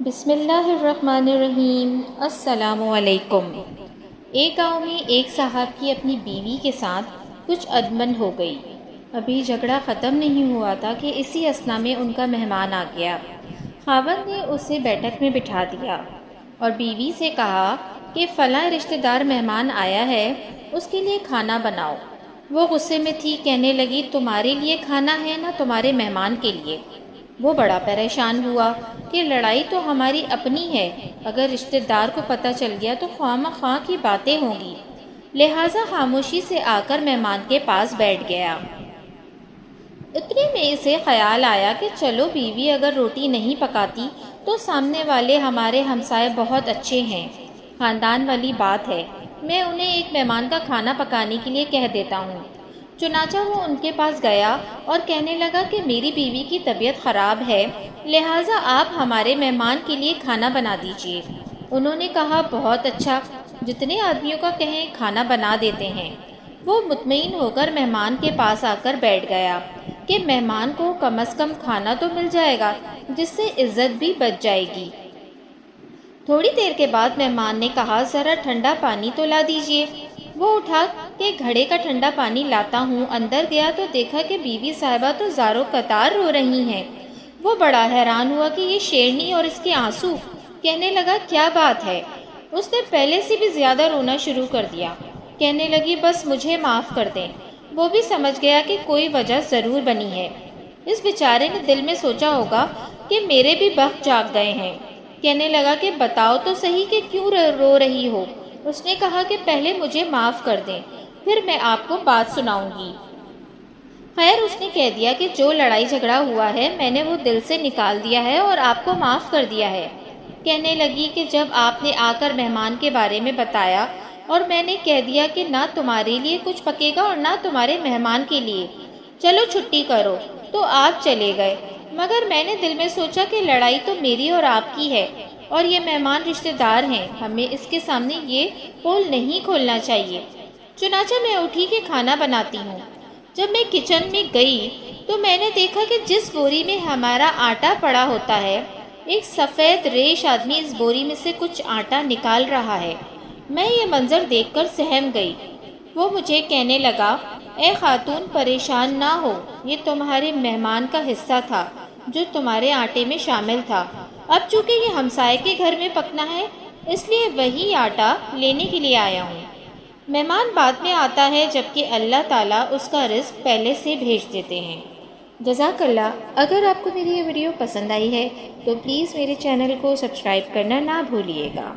بسم اللہ الرحمن الرحیم۔ السلام علیکم۔ ایک گاؤں میں ایک صاحب کی اپنی بیوی کے ساتھ کچھ ادمن ہو گئی۔ ابھی جھگڑا ختم نہیں ہوا تھا کہ اسی اثنا میں ان کا مہمان آ گیا۔ خاوند نے اسے بیٹھک میں بٹھا دیا اور بیوی سے کہا کہ فلاں رشتہ دار مہمان آیا ہے، اس کے لیے کھانا بناؤ۔ وہ غصے میں تھی، کہنے لگی تمہارے لیے کھانا ہے نہ تمہارے مہمان کے لیے۔ وہ بڑا پریشان ہوا کہ لڑائی تو ہماری اپنی ہے، اگر رشتہ دار کو پتہ چل گیا تو خواہ مخواہ کی باتیں ہوں گی، لہٰذا خاموشی سے آ کر مہمان کے پاس بیٹھ گیا۔ اتنے میں اسے خیال آیا کہ چلو بیوی اگر روٹی نہیں پکاتی تو سامنے والے ہمارے ہمسائے بہت اچھے ہیں، خاندان والی بات ہے، میں انہیں ایک مہمان کا کھانا پکانے کے لیے کہہ دیتا ہوں۔ چنانچہ وہ ان کے پاس گیا اور کہنے لگا کہ میری بیوی کی طبیعت خراب ہے، لہٰذا آپ ہمارے مہمان کے لیے کھانا بنا دیجیے۔ انہوں نے کہا بہت اچھا، جتنے آدمیوں کا کہیں کھانا بنا دیتے ہیں۔ وہ مطمئن ہو کر مہمان کے پاس آ کر بیٹھ گیا کہ مہمان کو کم از کم کھانا تو مل جائے گا، جس سے عزت بھی بچ جائے گی۔ تھوڑی دیر کے بعد مہمان نے کہا ذرا ٹھنڈا پانی تو لا دیجیے۔ وہ اٹھا کہ گھڑے کا ٹھنڈا پانی لاتا ہوں۔ اندر گیا تو دیکھا کہ بیوی صاحبہ تو زاروں قطار رو رہی ہیں۔ وہ بڑا حیران ہوا کہ یہ شیرنی اور اس کے آنسو، کہنے لگا کیا بات ہے؟ اس نے پہلے سے بھی زیادہ رونا شروع کر دیا، کہنے لگی بس مجھے معاف کر دیں۔ وہ بھی سمجھ گیا کہ کوئی وجہ ضرور بنی ہے۔ اس بیچارے نے دل میں سوچا ہوگا کہ میرے بھی بخت جاگ گئے ہیں۔ کہنے لگا کہ بتاؤ تو صحیح کہ کیوں رو رہی ہو؟ اس نے کہا کہ پہلے مجھے معاف کر دیں، پھر میں آپ کو بات سناؤں گی۔ خیر، اس نے کہہ دیا کہ جو لڑائی جھگڑا ہوا ہے میں نے وہ دل سے نکال دیا ہے اور آپ کو معاف کر دیا ہے۔ کہنے لگی کہ جب آپ نے آ کر مہمان کے بارے میں بتایا اور میں نے کہہ دیا کہ نہ تمہارے لیے کچھ پکے گا اور نہ تمہارے مہمان کے لیے، چلو چھٹی کرو، تو آپ چلے گئے، مگر میں نے دل میں سوچا کہ لڑائی تو میری اور آپ کی ہے اور یہ مہمان رشتہ دار ہیں، ہمیں اس کے سامنے یہ پول نہیں کھولنا چاہیے۔ چنانچہ میں اٹھی کہ کھانا بناتی ہوں۔ جب میں کچن میں گئی تو میں نے دیکھا کہ جس بوری میں ہمارا آٹا پڑا ہوتا ہے، ایک سفید ریش آدمی اس بوری میں سے کچھ آٹا نکال رہا ہے۔ میں یہ منظر دیکھ کر سہم گئی۔ وہ مجھے کہنے لگا اے خاتون پریشان نہ ہو، یہ تمہارے مہمان کا حصہ تھا جو تمہارے آٹے میں شامل تھا، اب چونکہ یہ ہمسائے کے گھر میں پکنا ہے اس لیے وہی آٹا لینے کے لیے آیا ہوں۔ مہمان بعد میں آتا ہے جبکہ اللہ تعالیٰ اس کا رزق پہلے سے بھیج دیتے ہیں۔ جزاک اللہ۔ اگر آپ کو میری یہ ویڈیو پسند آئی ہے تو پلیز میرے چینل کو سبسکرائب کرنا نہ بھولیے گا۔